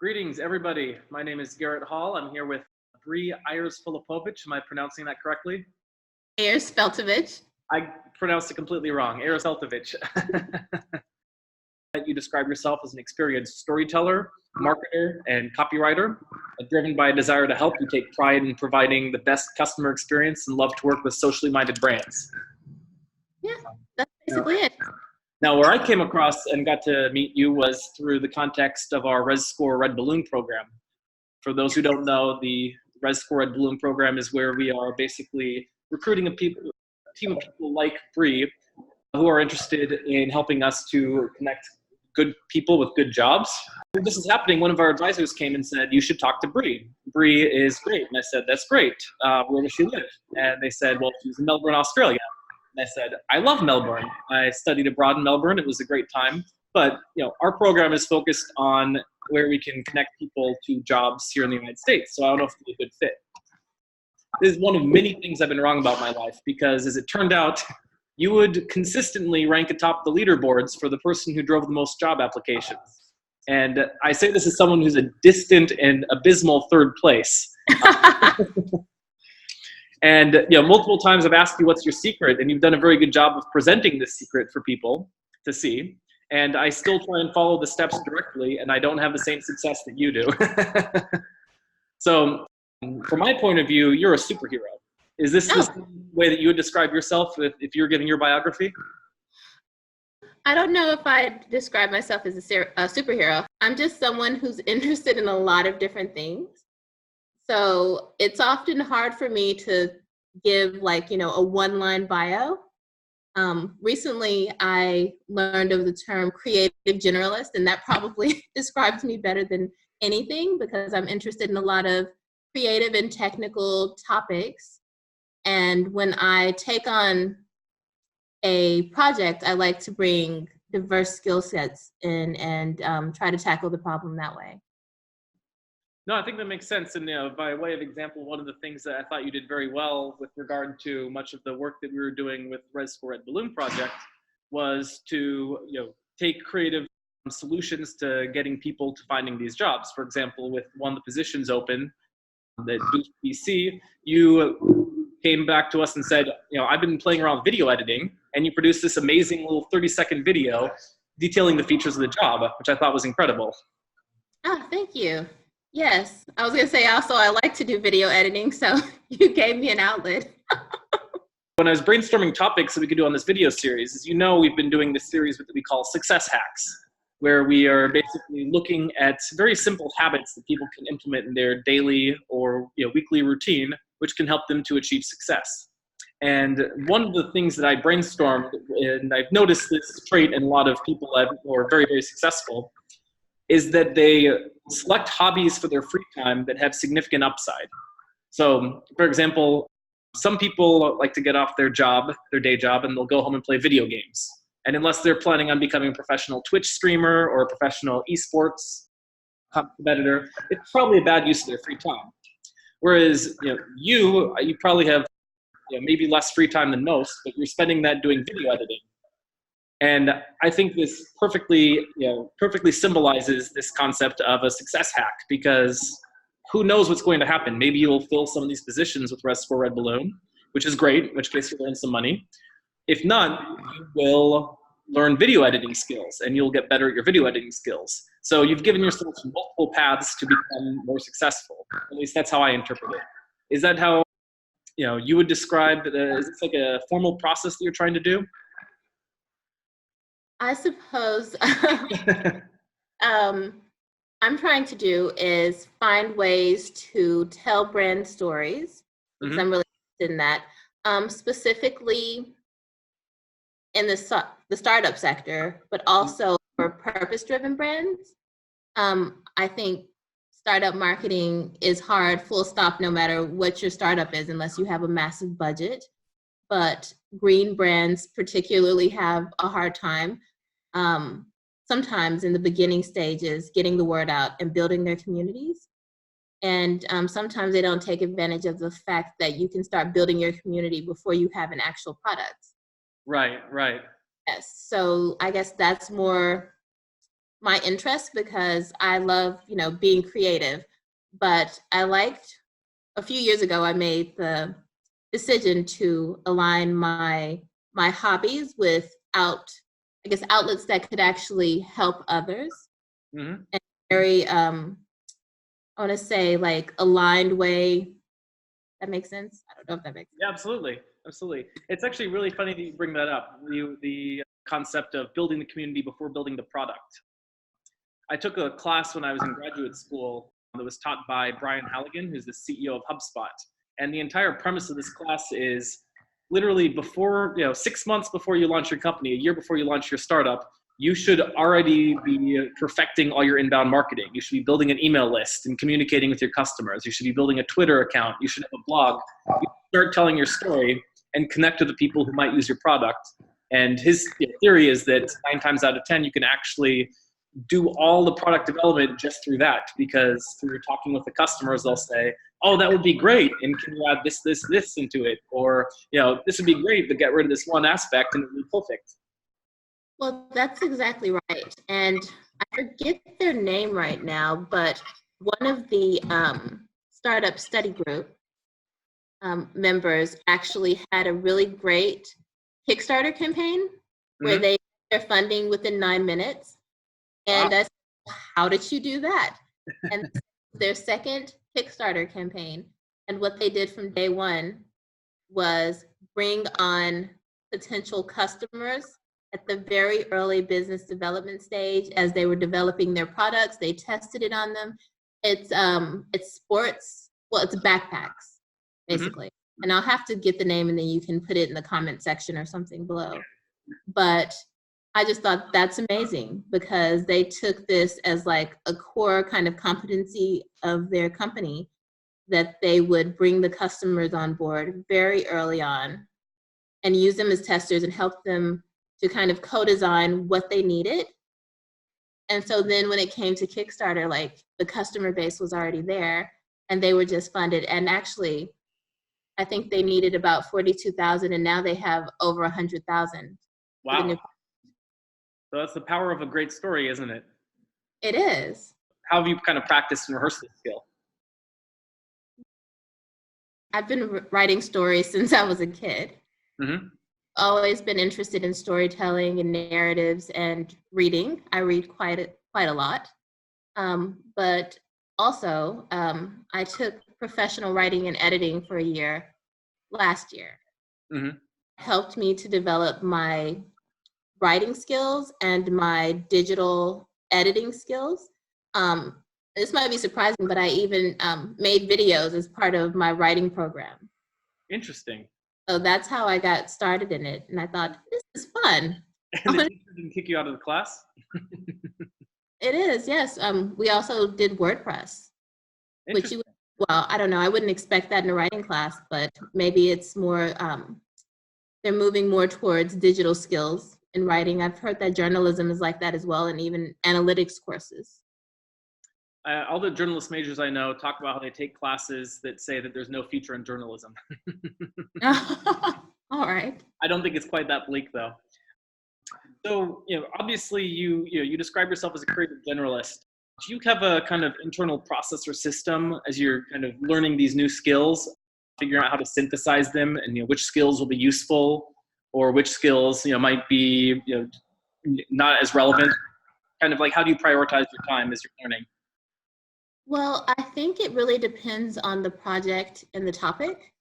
Greetings, everybody. My name is Garrett Hall. I'm here with Ayers-Feltovich. Am I pronouncing that correctly? Ayers-Feltovich. I pronounced it completely wrong. Ayers-Feltovich. You describe yourself as an experienced storyteller, marketer, and copywriter. Driven by a desire to help, you take pride in providing the best customer experience and love to work with socially minded brands. Yeah, that's basically it. Now, where I came across and got to meet you was through the context of our RezScore Red Balloon program. For those who don't know, the RezScore Red Balloon program is where we are basically recruiting a team of people like Bree who are interested in helping us to connect good people with good jobs. When this is happening, one of our advisors came and said, "You should talk to Bree. Bree is great." And I said, "That's great. Where does she live?" And they said, "Well, she's in Melbourne, Australia." And I said, "I love Melbourne. I studied abroad in Melbourne. It was a great time. But our program is focused on where we can connect people to jobs here in the United States. So I don't know if it's a good fit." This is one of many things I've been wrong about in my life, because as it turned out, you would consistently rank atop the leaderboards for the person who drove the most job applications. And I say this as someone who's a distant and abysmal third place. And multiple times I've asked you what's your secret, and you've done a very good job of presenting this secret for people to see. And I still try and follow the steps directly, and I don't have the same success that you do. So from my point of view, you're a superhero. Is this the same way that you would describe yourself if you're giving your biography? I don't know if I'd describe myself as a superhero. I'm just someone who's interested in a lot of different things. So it's often hard for me to give a one-line bio. Recently, I learned of the term creative generalist, and that probably describes me better than anything, because I'm interested in a lot of creative and technical topics. And when I take on a project, I like to bring diverse skill sets in and try to tackle the problem that way. No, I think that makes sense. And by way of example, one of the things that I thought you did very well with regard to much of the work that we were doing with RezScore Red Balloon Project was to take creative solutions to getting people to finding these jobs. For example, with one of the positions open at Boost BC, you came back to us and said, "I've been playing around with video editing," and you produced this amazing little 30-second video detailing the features of the job, which I thought was incredible. Oh, thank you. Yes, I was going to say also I like to do video editing, so you gave me an outlet. When I was brainstorming topics that we could do on this video series, as you know, we've been doing this series that we call Success Hacks, where we are basically looking at very simple habits that people can implement in their daily or weekly routine, which can help them to achieve success. And one of the things that I brainstormed, and I've noticed this trait in a lot of people who are very, very successful, is that they select hobbies for their free time that have significant upside. So, for example, some people like to get off their day job, and they'll go home and play video games. And unless they're planning on becoming a professional Twitch streamer or a professional esports competitor, it's probably a bad use of their free time. Whereas, you probably have maybe less free time than most, but you're spending that doing video editing. And I think this perfectly symbolizes this concept of a success hack, because who knows what's going to happen? Maybe you'll fill some of these positions with RezScore Red Balloon, which is great, in which case you'll earn some money. If not, you will learn video editing skills, and you'll get better at your video editing skills. So you've given yourself multiple paths to become more successful. At least that's how I interpret it. Is that how you would describe? Is this like a formal process that you're trying to do? I suppose I'm trying to do is find ways to tell brand stories, because I'm really interested in that, specifically in the startup sector, but also for purpose-driven brands. I think startup marketing is hard, full stop, no matter what your startup is, unless you have a massive budget. But green brands particularly have a hard time, sometimes in the beginning stages, getting the word out and building their communities. And sometimes they don't take advantage of the fact that you can start building your community before you have an actual product. Right. Yes, so I guess that's more my interest because I love, being creative. But a few years ago, I made the decision to align my hobbies with outlets that could actually help others. Mm-hmm. And very, I want to say like aligned way. That makes sense? I don't know if that makes sense. Yeah, absolutely. Absolutely. It's actually really funny that you bring that up, the concept of building the community before building the product. I took a class when I was in graduate school that was taught by Brian Halligan, who's the CEO of HubSpot. And the entire premise of this class is literally before, 6 months before you launch your company, a year before you launch your startup, you should already be perfecting all your inbound marketing. You should be building an email list and communicating with your customers. You should be building a Twitter account. You should have a blog. You start telling your story and connect with the people who might use your product. And his theory is that 9 times out of 10, you can actually do all the product development just through that, because through talking with the customers, they'll say, oh, that would be great, and can you add this into it? Or, this would be great, but get rid of this one aspect and it would be perfect. Well, that's exactly right. And I forget their name right now, but one of the startup study group members actually had a really great Kickstarter campaign where they got their funding within 9 minutes. And Wow. I said, how did you do that? And their second Kickstarter campaign. And what they did from day one was bring on potential customers at the very early business development stage as they were developing their products. They tested it on them. It's sports. Well, it's backpacks, basically. And I'll have to get the name and then you can put it in the comment section or something below. But I just thought that's amazing because they took this as like a core kind of competency of their company, that they would bring the customers on board very early on and use them as testers and help them to kind of co-design what they needed. And so then when it came to Kickstarter, like the customer base was already there and they were just funded. And actually, I think they needed about 42,000 and now they have over 100,000. Wow. So that's the power of a great story, isn't it? It is. How have you kind of practiced and rehearsed this skill? I've been writing stories since I was a kid. Always been interested in storytelling and narratives and reading. I read quite a lot. But also, I took professional writing and editing for a year last year. Helped me to develop my writing skills and my digital editing skills. This might be surprising, but I even made videos as part of my writing program. Interesting. So that's how I got started in it. And I thought, this is fun. And the teacher didn't kick you out of the class? It is, yes. We also did WordPress, which I don't know. I wouldn't expect that in a writing class, but maybe it's more, they're moving more towards digital skills in writing. I've heard that journalism is like that as well, and even analytics courses. All the journalist majors I know talk about how they take classes that say that there's no future in journalism. All right. I don't think it's quite that bleak, though. So, obviously you describe yourself as a creative generalist. Do you have a kind of internal process or system as you're kind of learning these new skills, figuring out how to synthesize them and which skills will be useful or which skills might be not as relevant? Kind of like, how do you prioritize your time as you're learning? Well, I think it really depends on the project and the topic.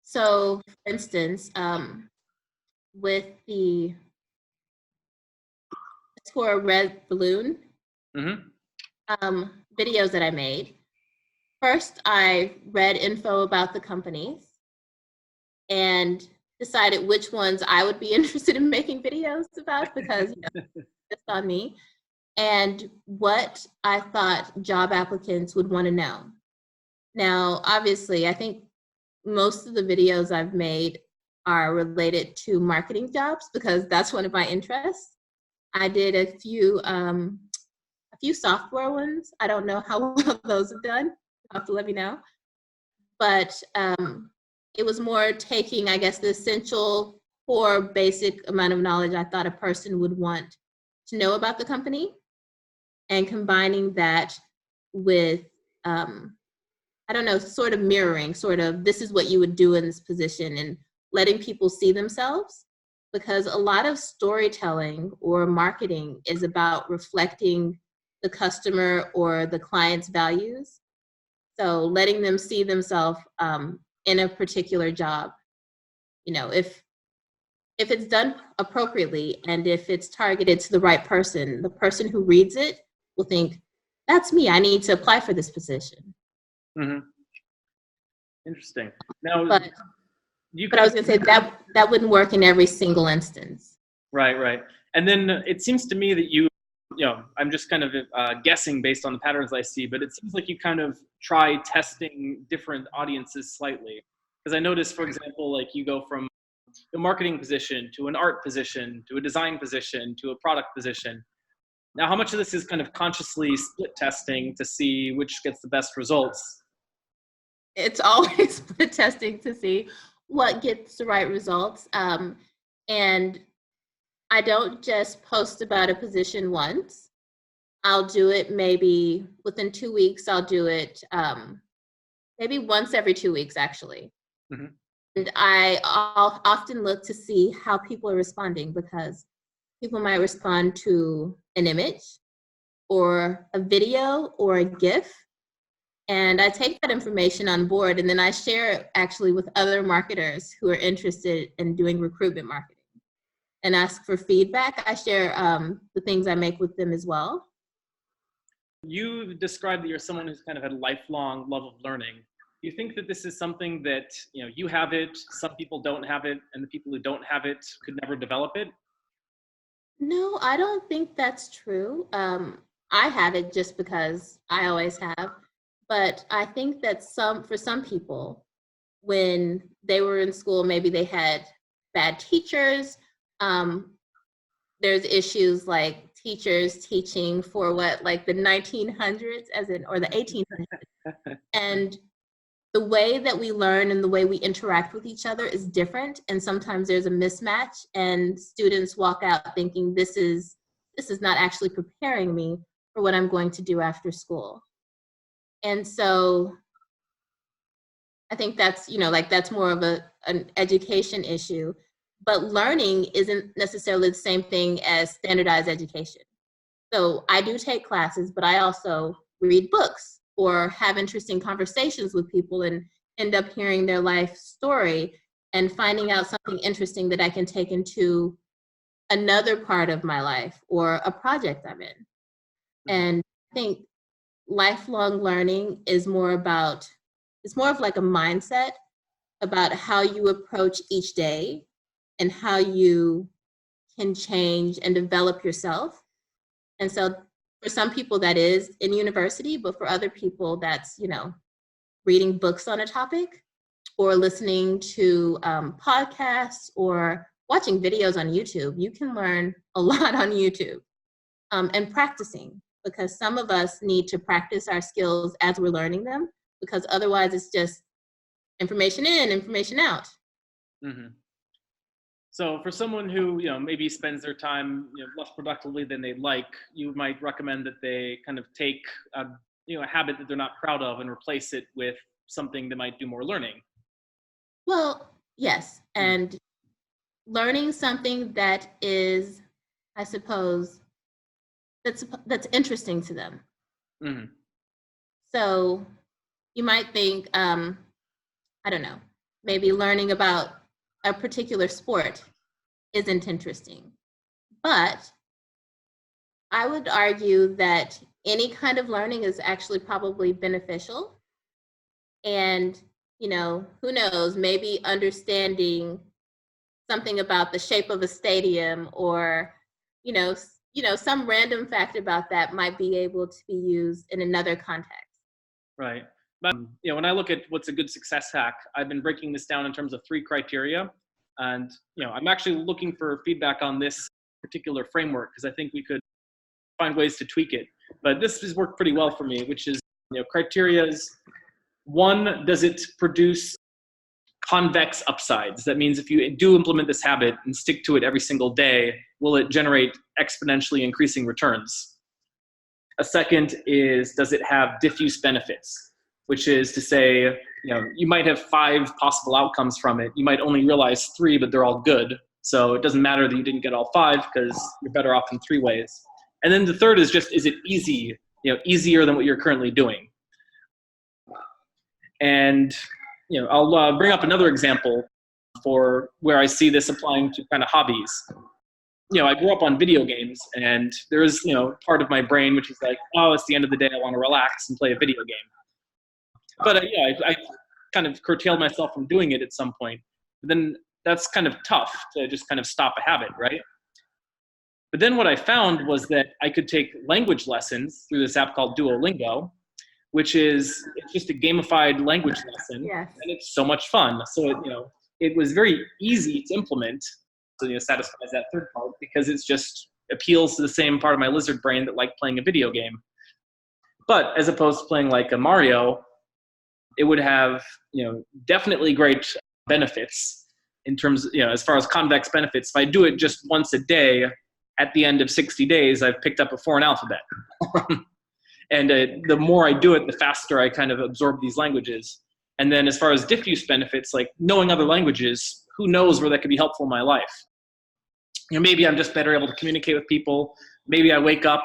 So, for instance, with the RezScore Red Balloon videos that I made, first I read info about the companies and decided which ones I would be interested in making videos about because it's on me, and what I thought job applicants would want to know. Now, obviously, I think most of the videos I've made are related to marketing jobs because that's one of my interests. I did a few software ones. I don't know how well those have done. You'll have to let me know. But it was more taking, I guess, the essential core basic amount of knowledge I thought a person would want to know about the company and combining that with, sort of mirroring, sort of, this is what you would do in this position, and letting people see themselves. Because a lot of storytelling or marketing is about reflecting the customer or the client's values. So letting them see themselves in a particular job. If it's done appropriately and if it's targeted to the right person, the person who reads it will think, that's me, I need to apply for this position. Mm-hmm. Interesting. Now, But I was going to say that wouldn't work in every single instance. Right. And then it seems to me that I'm just kind of guessing based on the patterns I see, but it seems like you kind of try testing different audiences slightly. Because I noticed, for example, like you go from a marketing position to an art position to a design position to a product position. Now, how much of this is kind of consciously split testing to see which gets the best results? It's always split testing to see what gets the right results. And I don't just post about a position once. I'll do it maybe within 2 weeks. I'll do it maybe once every 2 weeks, actually. Mm-hmm. And I'll often look to see how people are responding, because people might respond to an image or a video or a GIF. And I take that information on board, and then I share it actually with other marketers who are interested in doing recruitment marketing and ask for feedback. I share the things I make with them as well. You described that you're someone who's kind of had a lifelong love of learning. Do you think that this is something that, you have it, some people don't have it, and the people who don't have it could never develop it? No, I don't think that's true. I have it just because I always have. But I think that for some people, when they were in school, maybe they had bad teachers. There's issues like teachers teaching for like the 1900s or the 1800s. And the way that we learn and the way we interact with each other is different. And sometimes there's a mismatch, and students walk out thinking this is not actually preparing me for what I'm going to do after school. And so I think that's, that's more of an education issue. But learning isn't necessarily the same thing as standardized education. So I do take classes, but I also read books or have interesting conversations with people and end up hearing their life story and finding out something interesting that I can take into another part of my life or a project I'm in. And I think lifelong learning is more of like a mindset about how you approach each day and how you can change and develop yourself. And so for some people that is in university, but for other people that's, reading books on a topic or listening to podcasts or watching videos on YouTube. You can learn a lot on YouTube, and practicing, because some of us need to practice our skills as we're learning them, because otherwise it's just information in, information out. Mm-hmm. So for someone who, maybe spends their time, less productively than they'd like, you might recommend that they kind of take, a habit that they're not proud of and replace it with something that might do more learning. Well, yes. And learning something that is, I suppose, that's interesting to them. Mm-hmm. So you might think, I don't know, maybe learning about a particular sport isn't interesting. But I would argue that any kind of learning is actually probably beneficial. And, who knows, maybe understanding something about the shape of a stadium or, some random fact about that might be able to be used in another context. Right. But, when I look at what's a good success hack, I've been breaking this down in terms of 3 criteria. And, I'm actually looking for feedback on this particular framework because I think we could find ways to tweak it. But this has worked pretty well for me, which is, criteria is, 1, does it produce convex upsides? That means if you do implement this habit and stick to it every single day, will it generate exponentially increasing returns? A second is, does it have diffuse benefits? Which is to say, you might have 5 possible outcomes from it. You might only realize 3, but they're all good. So it doesn't matter that you didn't get all 5 because you're better off in 3 ways. And then the third is just, is it easy, easier than what you're currently doing? And I'll bring up another example for where I see this applying to kind of hobbies. I grew up on video games, and there is, part of my brain which is like, oh, it's the end of the day, I want to relax and play a video game. But I kind of curtailed myself from doing it at some point. But then that's kind of tough to just kind of stop a habit, right? But then what I found was that I could take language lessons through this app called Duolingo, which is, it's just a gamified language lesson. Yes. And it's so much fun. So it was very easy to implement. So satisfies that third part because it's just appeals to the same part of my lizard brain that liked playing a video game. But as opposed to playing like a Mario, it would have definitely great benefits in terms as far as convex benefits. If I do it just once a day, at the end of 60 days, I've picked up a foreign alphabet. And the more I do it, the faster I kind of absorb these languages. And then as far as diffuse benefits, like knowing other languages, who knows where that could be helpful in my life? Maybe I'm just better able to communicate with people. Maybe I wake up,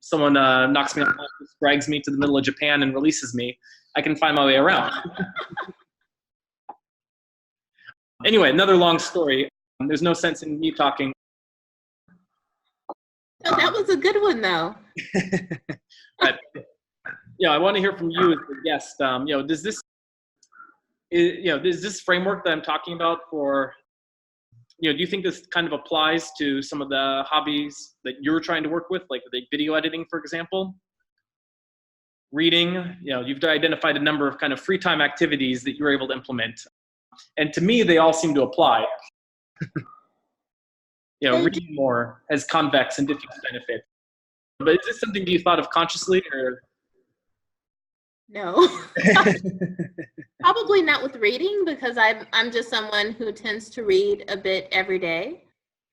someone knocks me on the head, drags me to the middle of Japan and releases me. I can find my way around. Anyway, another long story. There's no sense in me talking. Oh, that was a good one, though. But, I want to hear from you as the guest. Does this framework that I'm talking about for, do you think this kind of applies to some of the hobbies that you're trying to work with, like video editing, for example? Reading, you've identified a number of kind of free time activities that you're able to implement. And to me, they all seem to apply. Reading more has convex and diffuse benefits. But is this something you thought of consciously, or? No. Probably not with reading, because I'm just someone who tends to read a bit every day.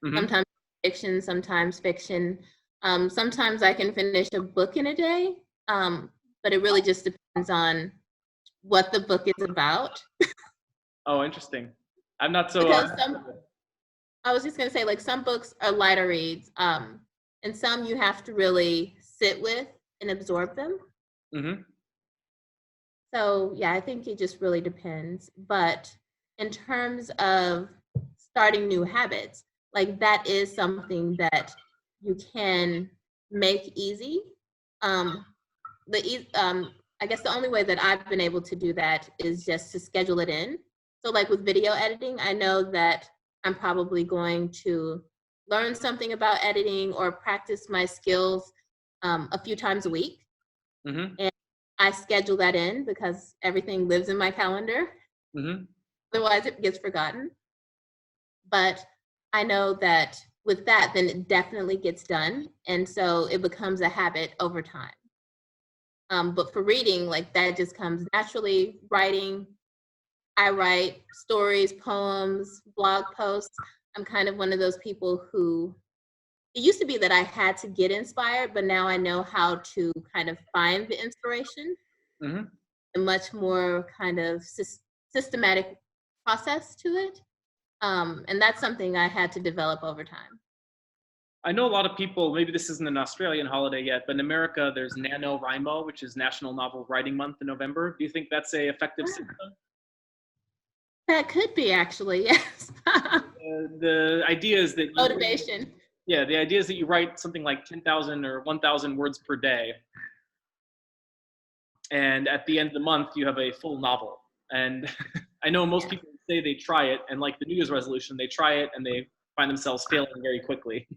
Mm-hmm. Sometimes fiction, sometimes fiction. Sometimes I can finish a book in a day, but it really just depends on what the book is about. Oh, interesting. I'm not so. I was just gonna say, like, some books are lighter reads, and some you have to really sit with and absorb them. Mm-hmm. So yeah, I think it just really depends. But in terms of starting new habits, like, that is something that you can make easy. I guess the only way that I've been able to do that is just to schedule it in. So like with video editing, I know that I'm probably going to learn something about editing or practice my skills a few times a week. Mm-hmm. And I schedule that in because everything lives in my calendar. Mm-hmm. Otherwise it gets forgotten. But I know that with that, then it definitely gets done. And so it becomes a habit over time. But for reading, like, that just comes naturally. Writing, I write stories, poems, blog posts. I'm kind of one of those people who, it used to be that I had to get inspired, but now I know how to kind of find the inspiration. Mm-hmm. A much more kind of systematic process to it. And that's something I had to develop over time. I know a lot of people, maybe this isn't an Australian holiday yet, but in America, there's NaNoWriMo, which is National Novel Writing Month in November. Do you think that's a effective system? That could be, actually, yes. The idea is that motivation. The idea is that you write something like 10,000 or 1,000 words per day. And at the end of the month, you have a full novel. And I know most people say they try it, and like the New Year's resolution, they try it and they find themselves failing very quickly.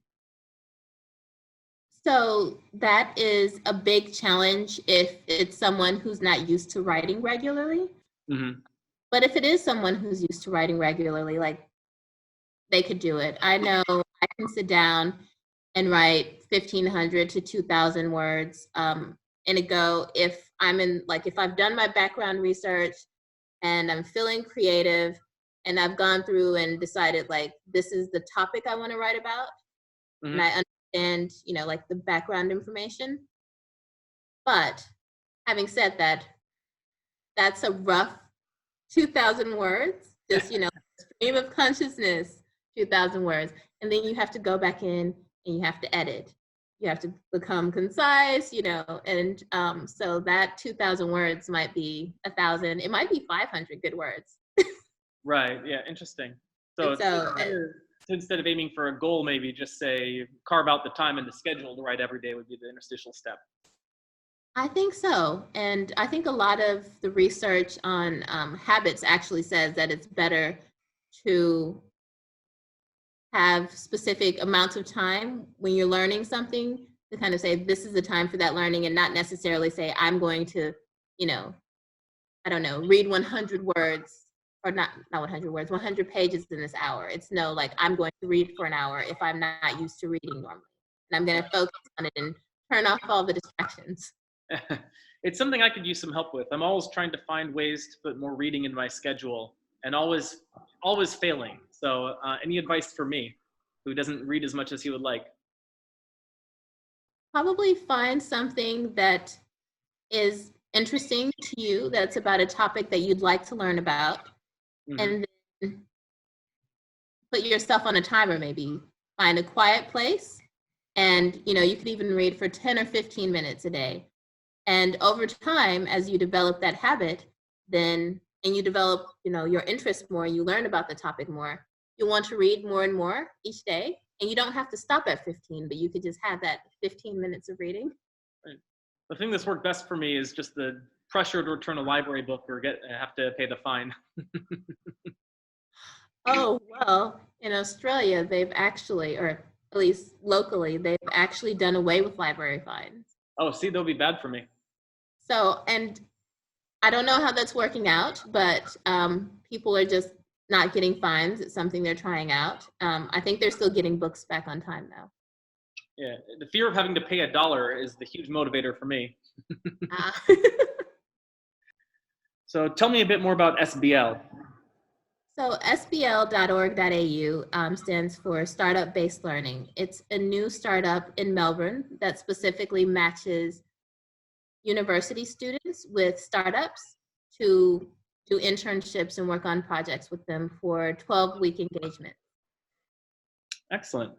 So that is a big challenge if it's someone who's not used to writing regularly. Mm-hmm. But if it is someone who's used to writing regularly, like, they could do it. I know I can sit down and write 1,500 to 2,000 words in a go. If I've done my background research and I'm feeling creative and I've gone through and decided, like, this is the topic I want to write about, mm-hmm. and I and, like the background information. But having said that, that's a rough 2,000 words, just, stream of consciousness, 2,000 words. And then you have to go back in and you have to edit. You have to become concise, and so that 2,000 words might be 1,000, it might be 500 good words. Right, yeah, interesting. So, instead of aiming for a goal, maybe just say carve out the time and the schedule to write every day would be the interstitial step. I think so. And I think a lot of the research on habits actually says that it's better to have specific amounts of time when you're learning something to kind of say, this is the time for that learning, and not necessarily say, I'm going to, I don't know, read 100 words, or not 100 words, 100 pages in this hour. It's no, like, I'm going to read for an hour if I'm not used to reading normally. And I'm going to focus on it and turn off all the distractions. It's something I could use some help with. I'm always trying to find ways to put more reading in my schedule and always failing. So any advice for me who doesn't read as much as he would like? Probably find something that is interesting to you, that's about a topic that you'd like to learn about, and then put yourself on a timer, maybe find a quiet place, and you could even read for 10 or 15 minutes a day. And over time, as you develop that habit, and you develop, your interest more, you learn about the topic more, you want to read more and more each day. And you don't have to stop at 15, but you could just have that 15 minutes of reading. Right. The thing that's worked best for me is just the pressure to return a library book or have to pay the fine. Oh, well, in Australia, they've actually, or at least locally, they've actually done away with library fines. Oh, see, they'll be bad for me. So, and I don't know how that's working out, but people are just not getting fines. It's something they're trying out. I think they're still getting books back on time, though. Yeah, the fear of having to pay $1 is the huge motivator for me. So tell me a bit more about SBL. So sbl.org.au stands for Startup Based Learning. It's a new startup in Melbourne that specifically matches university students with startups to do internships and work on projects with them for 12-week engagement. Excellent.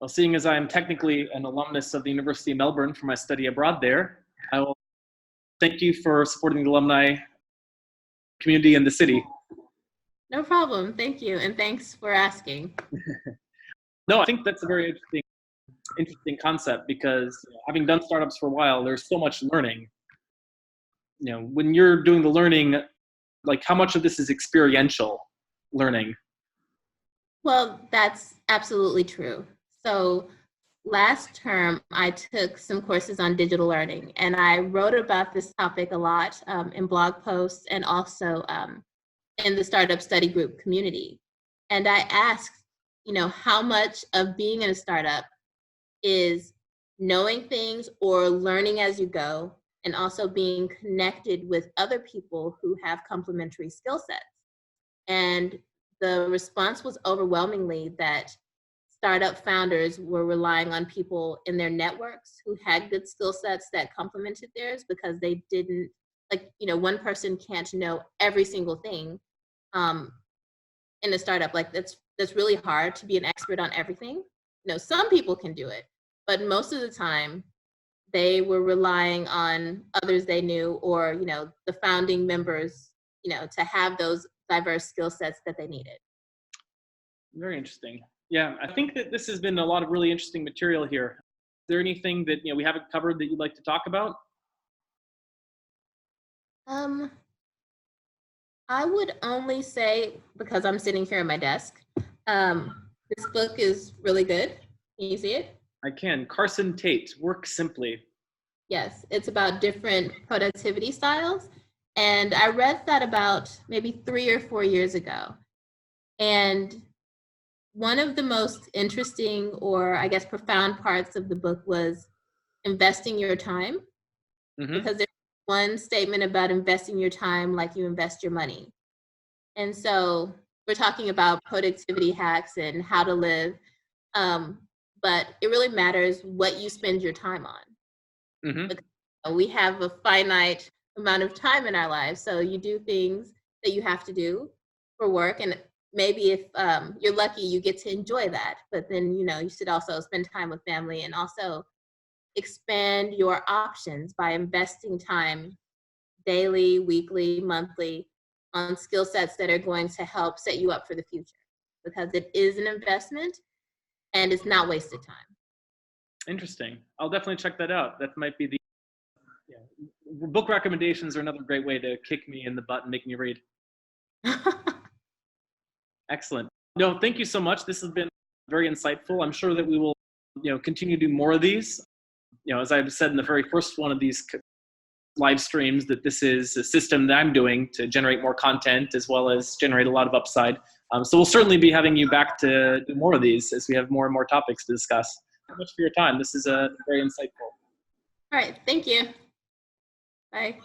Well, seeing as I am technically an alumnus of the University of Melbourne for my study abroad there, I will thank you for supporting the alumni community in the city. No problem. Thank you. And thanks for asking. No, I think that's a very interesting concept because having done startups for a while, there's so much learning. When you're doing the learning, like how much of this is experiential learning? Well, that's absolutely true. So last term, I took some courses on digital learning, and I wrote about this topic a lot in blog posts and also in the startup study group community. And I asked, how much of being in a startup is knowing things or learning as you go, and also being connected with other people who have complementary skill sets. And the response was overwhelmingly that startup founders were relying on people in their networks who had good skill sets that complemented theirs, because they didn't, one person can't know every single thing in a startup. Like that's really hard to be an expert on everything. Some people can do it, but most of the time they were relying on others they knew, or the founding members, to have those diverse skill sets that they needed. Very interesting. Yeah, I think that this has been a lot of really interesting material here. Is there anything that we haven't covered that you'd like to talk about? I would only say, because I'm sitting here at my desk, this book is really good. Can you see it? I can. Carson Tate, Work Simply. Yes, it's about different productivity styles. And I read that about maybe 3 or 4 years ago. And one of the most interesting, or I guess profound parts of the book was investing your time. Because there's one statement about investing your time like you invest your money. And so we're talking about productivity hacks and how to live. but it really matters what you spend your time on. Mm-hmm. Because we have a finite amount of time in our lives, so you do things that you have to do for work, and maybe if you're lucky, you get to enjoy that. But then, you should also spend time with family and also expand your options by investing time daily, weekly, monthly on skill sets that are going to help set you up for the future, because it is an investment and it's not wasted time. Interesting. I'll definitely check that out. That might be the book recommendations are another great way to kick me in the butt and make me read. Excellent. No, thank you so much. This has been very insightful. I'm sure that we will, continue to do more of these. As I've said in the very first one of these live streams, that this is a system that I'm doing to generate more content as well as generate a lot of upside. So we'll certainly be having you back to do more of these as we have more and more topics to discuss. Thank you so much for your time. This is very insightful. All right. Thank you. Bye.